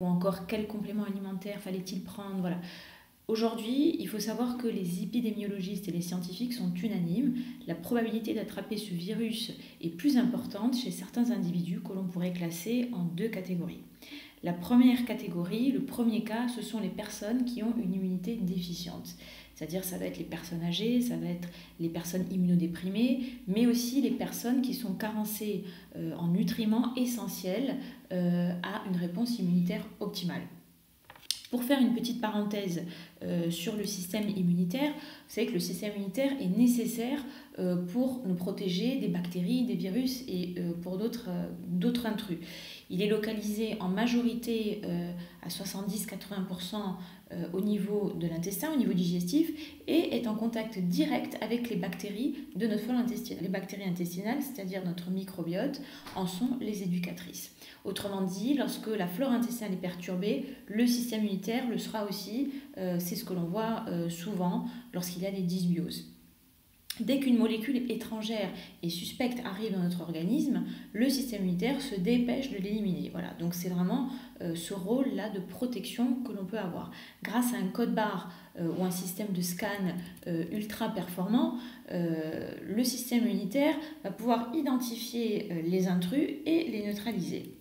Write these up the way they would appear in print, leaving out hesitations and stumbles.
ou encore quel complément alimentaire fallait-il prendre, voilà. Aujourd'hui, il faut savoir que les épidémiologistes et les scientifiques sont unanimes. La probabilité d'attraper ce virus est plus importante chez certains individus que l'on pourrait classer en deux catégories. La première catégorie, le premier cas, ce sont les personnes qui ont une immunité déficiente. C'est-à-dire ça va être les personnes âgées, ça va être les personnes immunodéprimées, mais aussi les personnes qui sont carencées en nutriments essentiels à une réponse immunitaire optimale. Pour faire une petite parenthèse sur le système immunitaire, vous savez que le système immunitaire est nécessaire pour nous protéger des bactéries, des virus et pour d'autres intrus. Il est localisé en majorité à 70-80% au niveau de l'intestin, au niveau digestif, et est en contact direct avec les bactéries de notre flore intestinale. Les bactéries intestinales, c'est-à-dire notre microbiote, en sont les éducatrices. Autrement dit, lorsque la flore intestinale est perturbée, le système immunitaire le sera aussi. C'est ce que l'on voit souvent lorsqu'il y a des dysbioses. Dès qu'une molécule étrangère et suspecte arrive dans notre organisme, le système immunitaire se dépêche de l'éliminer. Voilà, donc c'est vraiment ce rôle-là de protection que l'on peut avoir. Grâce à un code barre ou un système de scan ultra performant, le système immunitaire va pouvoir identifier les intrus et les neutraliser.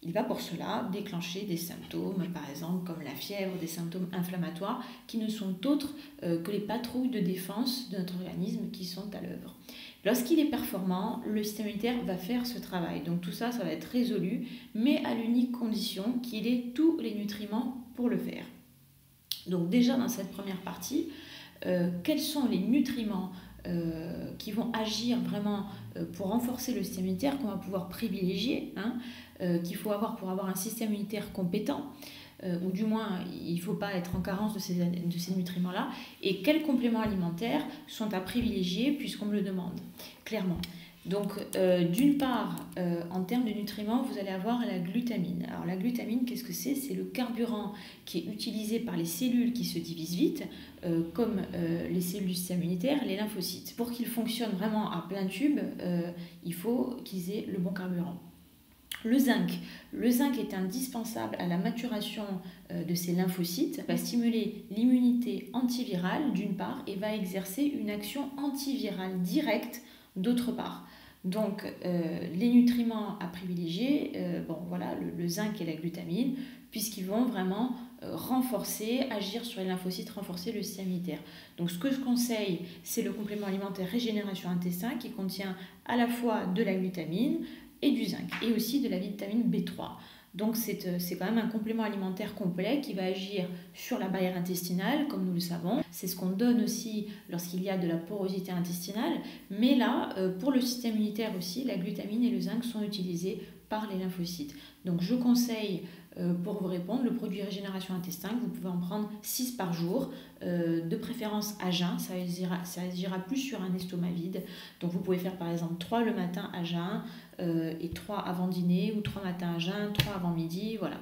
Il va pour cela déclencher des symptômes, par exemple comme la fièvre, des symptômes inflammatoires qui ne sont autres que les patrouilles de défense de notre organisme qui sont à l'œuvre. Lorsqu'il est performant, le système immunitaire va faire ce travail. Donc tout ça, ça va être résolu, mais à l'unique condition qu'il ait tous les nutriments pour le faire. Donc déjà dans cette première partie, quels sont les nutriments qui vont agir vraiment pour renforcer le système immunitaire qu'on va pouvoir privilégier, qu'il faut avoir pour avoir un système immunitaire compétent, ou du moins il ne faut pas être en carence de ces nutriments-là, et quels compléments alimentaires sont à privilégier puisqu'on me le demande, clairement. Donc d'une part, en termes de nutriments, vous allez avoir la glutamine. Alors la glutamine, qu'est-ce que c'est ? C'est le carburant qui est utilisé par les cellules qui se divisent vite, comme les cellules du système immunitaire, les lymphocytes. Pour qu'ils fonctionnent vraiment à plein tube, il faut qu'ils aient le bon carburant. Le zinc est indispensable à la maturation de ces lymphocytes, va stimuler l'immunité antivirale d'une part et va exercer une action antivirale directe d'autre part. Donc les nutriments à privilégier, le zinc et la glutamine, puisqu'ils vont vraiment renforcer, agir sur les lymphocytes, renforcer le système immunitaire. Donc ce que je conseille, c'est le complément alimentaire Régénération Intestin qui contient à la fois de la glutamine et du zinc, et aussi de la vitamine B3. Donc c'est quand même un complément alimentaire complet qui va agir sur la barrière intestinale, comme nous le savons. C'est ce qu'on donne aussi lorsqu'il y a de la porosité intestinale. Mais là, pour le système immunitaire aussi, la glutamine et le zinc sont utilisés par les lymphocytes. Donc je conseille, pour vous répondre, le produit Régénération Intestin, vous pouvez en prendre 6 par jour, de préférence à jeun, ça agira plus sur un estomac vide. Donc vous pouvez faire par exemple 3 le matin à jeun, et 3 avant dîner, ou 3 matins à jeun, 3 avant midi, voilà.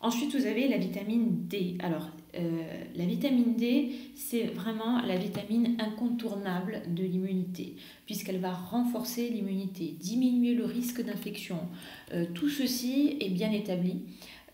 Ensuite, vous avez la vitamine D. Alors, la vitamine D, c'est vraiment la vitamine incontournable de l'immunité, puisqu'elle va renforcer l'immunité, diminuer le risque d'infection. Tout ceci est bien établi,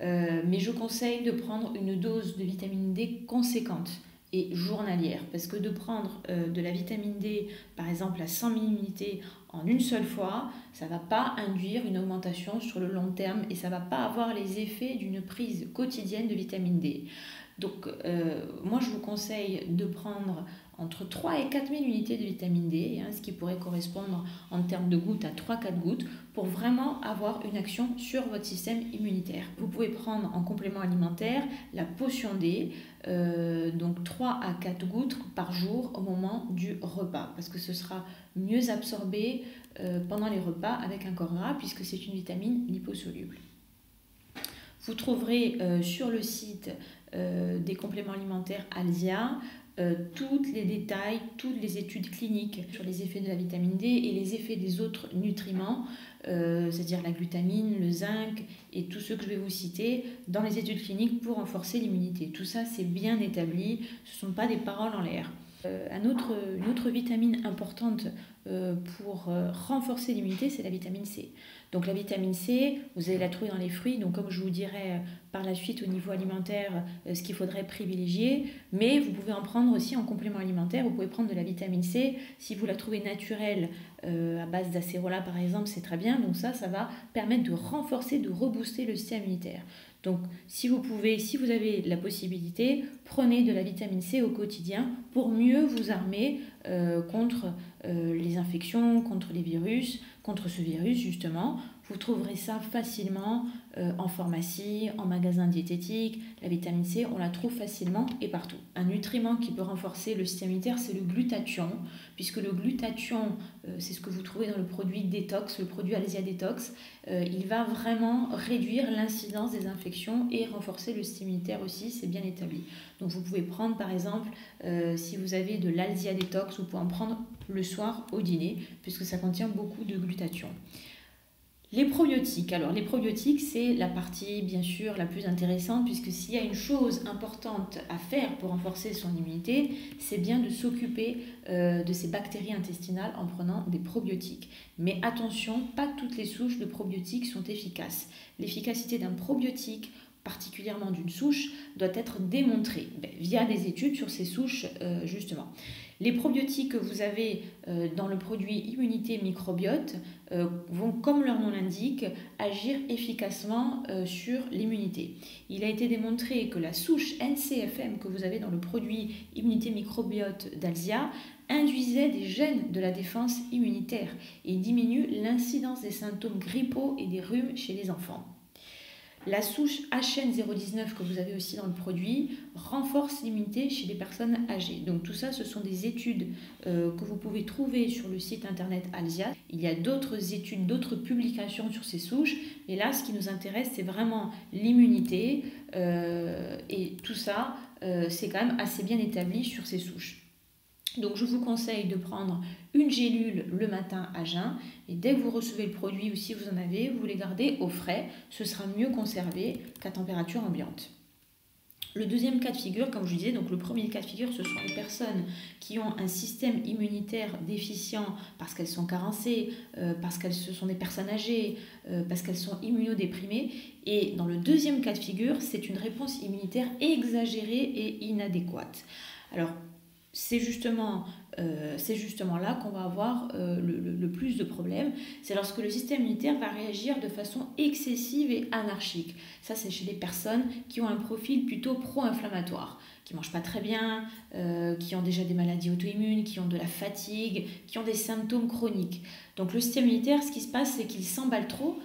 mais je conseille de prendre une dose de vitamine D conséquente et journalière, parce que de prendre de la vitamine D, par exemple à 100 000 unités en une seule fois, ça ne va pas induire une augmentation sur le long terme et ça ne va pas avoir les effets d'une prise quotidienne de vitamine D. Donc moi je vous conseille de prendre entre 3 et 4 000 unités de vitamine D, ce qui pourrait correspondre en termes de gouttes à 3-4 gouttes, pour vraiment avoir une action sur votre système immunitaire. Vous pouvez prendre en complément alimentaire la potion D, donc 3 à 4 gouttes par jour au moment du repas, parce que ce sera mieux absorbé pendant les repas avec un corps gras, puisque c'est une vitamine liposoluble. Vous trouverez sur le site des compléments alimentaires Alzia tous les détails, toutes les études cliniques sur les effets de la vitamine D et les effets des autres nutriments, c'est-à-dire la glutamine, le zinc et tous ceux que je vais vous citer dans les études cliniques pour renforcer l'immunité. Tout ça, c'est bien établi, ce ne sont pas des paroles en l'air. Une autre vitamine importante pour renforcer l'immunité, c'est la vitamine C. Donc la vitamine C, vous allez la trouver dans les fruits, donc comme je vous dirai par la suite au niveau alimentaire ce qu'il faudrait privilégier, mais vous pouvez en prendre aussi en complément alimentaire. Vous pouvez prendre de la vitamine C, si vous la trouvez naturelle à base d'acérola par exemple, c'est très bien, donc ça va permettre de renforcer, de rebooster le système immunitaire. Donc si vous avez la possibilité, prenez de la vitamine C au quotidien pour mieux vous armer contre les infections, contre les virus, contre ce virus justement. Vous trouverez ça facilement en pharmacie, en magasin diététique. La vitamine C, on la trouve facilement et partout. Un nutriment qui peut renforcer le système immunitaire, c'est le glutathion, puisque le glutathion, c'est ce que vous trouvez dans le produit détox, le produit Alzia Détox. Il va vraiment réduire l'incidence des infections et renforcer le système immunitaire aussi, c'est bien établi. Donc vous pouvez prendre par exemple, si vous avez de l'Alzia Détox, vous pouvez en prendre le soir au dîner, puisque ça contient beaucoup de glutathion. Les probiotiques. Alors les probiotiques, c'est la partie bien sûr la plus intéressante, puisque s'il y a une chose importante à faire pour renforcer son immunité, c'est bien de s'occuper de ces bactéries intestinales en prenant des probiotiques. Mais attention, pas toutes les souches de probiotiques sont efficaces. L'efficacité d'un probiotique, particulièrement d'une souche, doit être démontrée via des études sur ces souches justement. Les probiotiques que vous avez dans le produit Immunité Microbiote vont, comme leur nom l'indique, agir efficacement sur l'immunité. Il a été démontré que la souche NCFM que vous avez dans le produit Immunité Microbiote d'Alzia induisait des gènes de la défense immunitaire et diminue l'incidence des symptômes grippaux et des rhumes chez les enfants. La souche HN019 que vous avez aussi dans le produit renforce l'immunité chez les personnes âgées. Donc tout ça, ce sont des études que vous pouvez trouver sur le site internet Alzia. Il y a d'autres études, d'autres publications sur ces souches. Et là, ce qui nous intéresse, c'est vraiment l'immunité. Et tout ça, c'est quand même assez bien établi sur ces souches. Donc je vous conseille de prendre une gélule le matin à jeun et dès que vous recevez le produit ou si vous en avez, vous les gardez au frais. Ce sera mieux conservé qu'à température ambiante. Le deuxième cas de figure, comme je vous disais, donc le premier cas de figure, ce sont les personnes qui ont un système immunitaire déficient parce qu'elles sont carencées, parce qu'elles sont des personnes âgées, parce qu'elles sont immunodéprimées. Et dans le deuxième cas de figure, c'est une réponse immunitaire exagérée et inadéquate. Alors, c'est justement là qu'on va avoir le plus de problèmes. C'est lorsque le système immunitaire va réagir de façon excessive et anarchique. Ça, c'est chez les personnes qui ont un profil plutôt pro-inflammatoire, qui ne mangent pas très bien, qui ont déjà des maladies auto-immunes, qui ont de la fatigue, qui ont des symptômes chroniques. Donc le système immunitaire, ce qui se passe, c'est qu'il s'emballe trop.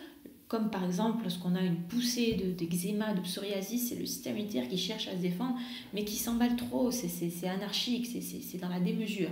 Comme par exemple lorsqu'on a une poussée d'eczéma, de psoriasis, c'est le système immunitaire qui cherche à se défendre, mais qui s'emballe trop, c'est anarchique, c'est dans la démesure.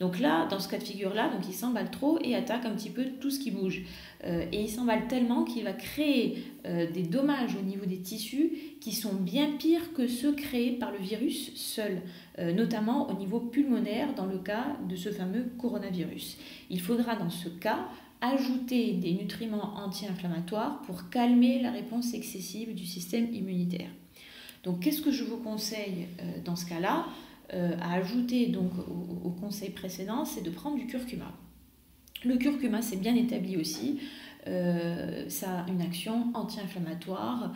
Donc là, dans ce cas de figure-là, donc il s'emballe trop et attaque un petit peu tout ce qui bouge. Et il s'emballe tellement qu'il va créer des dommages au niveau des tissus qui sont bien pires que ceux créés par le virus seul, notamment au niveau pulmonaire dans le cas de ce fameux coronavirus. Il faudra dans ce cas ajouter des nutriments anti-inflammatoires pour calmer la réponse excessive du système immunitaire. Donc qu'est-ce que je vous conseille dans ce cas-là à ajouter donc au conseil précédent, c'est de prendre du curcuma. Le curcuma, c'est bien établi aussi, ça a une action anti-inflammatoire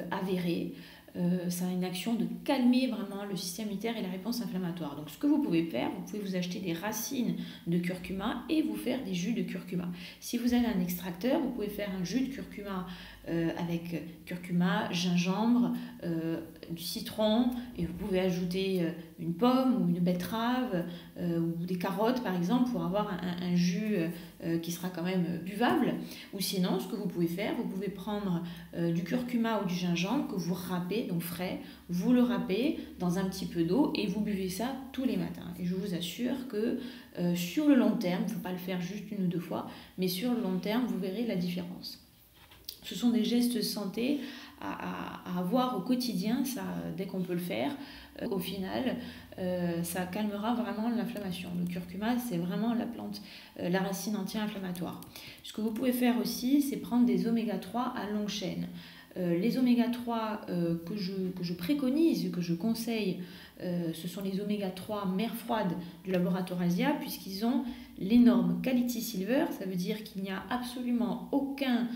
avérée. Ça a une action de calmer vraiment le système immunitaire et la réponse inflammatoire. Donc ce que vous pouvez faire, vous pouvez vous acheter des racines de curcuma et vous faire des jus de curcuma. Si vous avez un extracteur, vous pouvez faire un jus de curcuma avec curcuma, gingembre, du citron, et vous pouvez ajouter une pomme ou une betterave ou des carottes par exemple pour avoir un jus qui sera quand même buvable. Ou sinon, ce que vous pouvez faire, vous pouvez prendre du curcuma ou du gingembre que vous râpez, donc frais, vous le râpez dans un petit peu d'eau et vous buvez ça tous les matins. Et je vous assure que sur le long terme, il ne faut pas le faire juste une ou deux fois, mais sur le long terme, vous verrez la différence. Ce sont des gestes santé à avoir au quotidien, ça, dès qu'on peut le faire. Au final, ça calmera vraiment l'inflammation. Le curcuma, c'est vraiment la plante, la racine anti-inflammatoire. Ce que vous pouvez faire aussi, c'est prendre des oméga 3 à longue chaîne. Les oméga 3 que je préconise, que je conseille, ce sont les oméga 3 mer froide du laboratoire Asia, puisqu'ils ont les normes Quality Silver, ça veut dire qu'il n'y a absolument aucun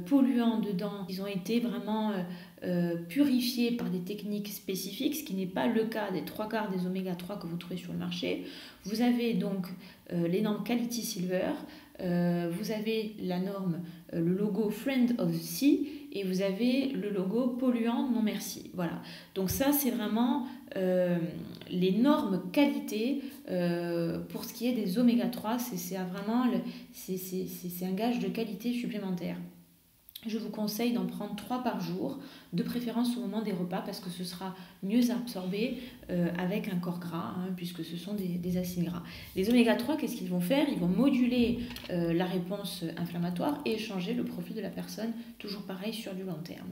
polluant dedans. Ils ont été vraiment purifiés par des techniques spécifiques, ce qui n'est pas le cas des 3 quarts des oméga 3 que vous trouvez sur le marché. Vous avez donc les normes Quality Silver, vous avez la norme, le logo Friend of the Sea, et vous avez le logo polluant non merci. Voilà. Donc ça, c'est vraiment les normes qualité pour ce qui est des oméga 3. C'est un gage de qualité supplémentaire. Je vous conseille d'en prendre 3 par jour, de préférence au moment des repas, parce que ce sera mieux absorbé avec un corps gras, puisque ce sont des acides gras. Les oméga 3, qu'est-ce qu'ils vont faire? Ils vont moduler la réponse inflammatoire et changer le profil de la personne, toujours pareil sur du long terme.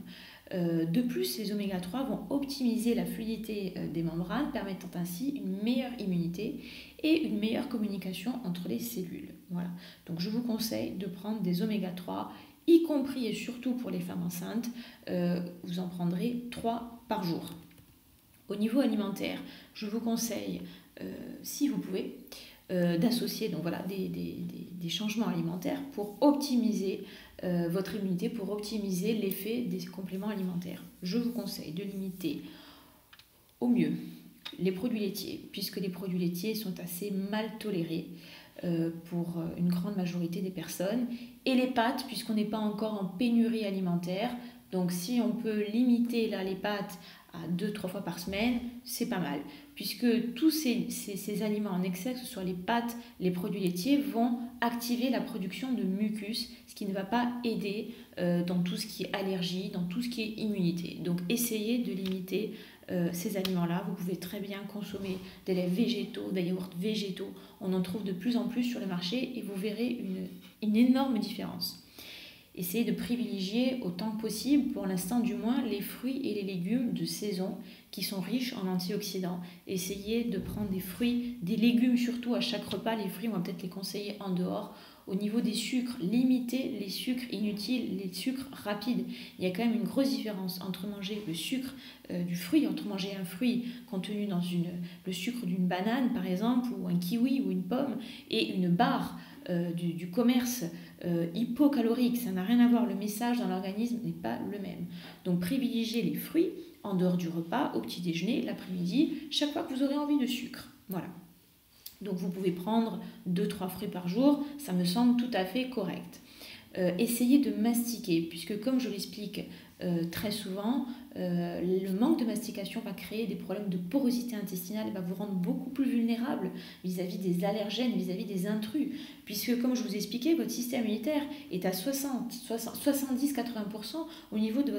De plus, les oméga 3 vont optimiser la fluidité des membranes, permettant ainsi une meilleure immunité et une meilleure communication entre les cellules. Voilà. Donc je vous conseille de prendre des oméga 3, y compris et surtout pour les femmes enceintes, vous en prendrez 3 par jour. Au niveau alimentaire, je vous conseille, si vous pouvez, d'associer donc voilà, des changements alimentaires pour optimiser votre immunité, pour optimiser l'effet des compléments alimentaires. Je vous conseille de limiter au mieux les produits laitiers, puisque les produits laitiers sont assez mal tolérés pour une grande majorité des personnes, et les pâtes, puisqu'on n'est pas encore en pénurie alimentaire. Donc si on peut limiter là les pâtes à 2-3 fois par semaine, c'est pas mal, puisque tous ces aliments en excès, que ce soit les pâtes, les produits laitiers, vont activer la production de mucus, ce qui ne va pas aider dans tout ce qui est allergie, dans tout ce qui est immunité. Donc essayez de limiter ces aliments-là. Vous pouvez très bien consommer des laits végétaux, des yaourts végétaux. On en trouve de plus en plus sur le marché et vous verrez une énorme différence. Essayez de privilégier autant que possible, pour l'instant du moins, les fruits et les légumes de saison qui sont riches en antioxydants. Essayez de prendre des fruits, des légumes surtout à chaque repas. Les fruits, on va peut-être les conseiller en dehors. Au niveau des sucres, limitez les sucres inutiles, les sucres rapides. Il y a quand même une grosse différence entre manger le sucre du fruit, entre manger un fruit contenu dans le sucre d'une banane par exemple, ou un kiwi ou une pomme, et une barre du commerce hypocalorique. Ça n'a rien à voir, le message dans l'organisme n'est pas le même. Donc privilégiez les fruits en dehors du repas, au petit déjeuner, l'après-midi, chaque fois que vous aurez envie de sucre. Voilà. Donc vous pouvez prendre 2-3 fruits par jour, ça me semble tout à fait correct. Essayez de mastiquer, puisque comme je l'explique très souvent, le manque de mastication va créer des problèmes de porosité intestinale et va vous rendre beaucoup plus vulnérable vis-à-vis des allergènes, vis-à-vis des intrus, puisque comme je vous expliquais, votre système immunitaire est à 70-80% au niveau de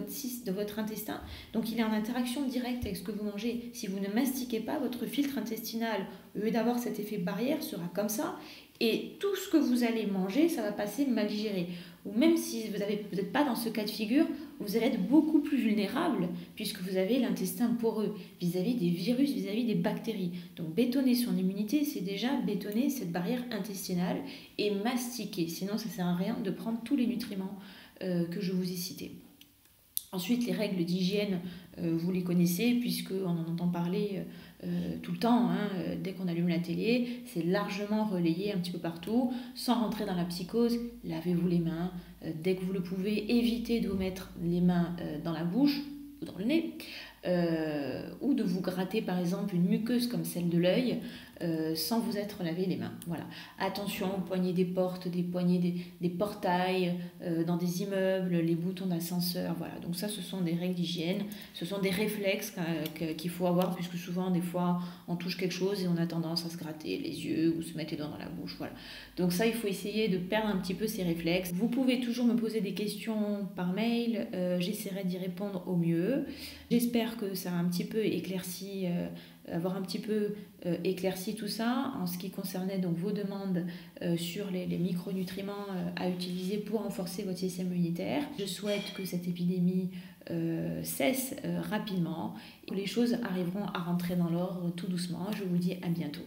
votre intestin, donc il est en interaction directe avec ce que vous mangez. Si vous ne mastiquez pas, votre filtre intestinal, au lieu d'avoir cet effet barrière, sera comme ça, et tout ce que vous allez manger, ça va passer mal digéré. Ou même si vous n'êtes pas dans ce cas de figure, vous allez être beaucoup plus vulnérable puisque vous avez l'intestin poreux vis-à-vis des virus, vis-à-vis des bactéries. Donc bétonner son immunité, c'est déjà bétonner cette barrière intestinale et mastiquer. Sinon, ça ne sert à rien de prendre tous les nutriments que je vous ai cités. Ensuite, les règles d'hygiène, vous les connaissez puisqu'on en entend parler tout le temps, dès qu'on allume la télé, c'est largement relayé un petit peu partout, sans rentrer dans la psychose. Lavez-vous les mains, dès que vous le pouvez, évitez de vous mettre les mains dans la bouche ou dans le nez, ou de vous gratter par exemple une muqueuse comme celle de l'œil, sans vous être lavé les mains. Voilà. Attention aux poignées des portes, des poignées des portails, dans des immeubles, les boutons d'ascenseur. Voilà. Donc ça, ce sont des règles d'hygiène, ce sont des réflexes qu'il faut avoir, puisque souvent, des fois, on touche quelque chose et on a tendance à se gratter les yeux ou se mettre les doigts dans la bouche. Voilà. Donc ça, il faut essayer de perdre un petit peu ces réflexes. Vous pouvez toujours me poser des questions par mail, j'essaierai d'y répondre au mieux. J'espère que ça a un petit peu éclairci, éclairci tout ça en ce qui concernait donc vos demandes sur les micronutriments à utiliser pour renforcer votre système immunitaire. Je souhaite que cette épidémie cesse rapidement et que les choses arriveront à rentrer dans l'ordre tout doucement. Je vous dis à bientôt.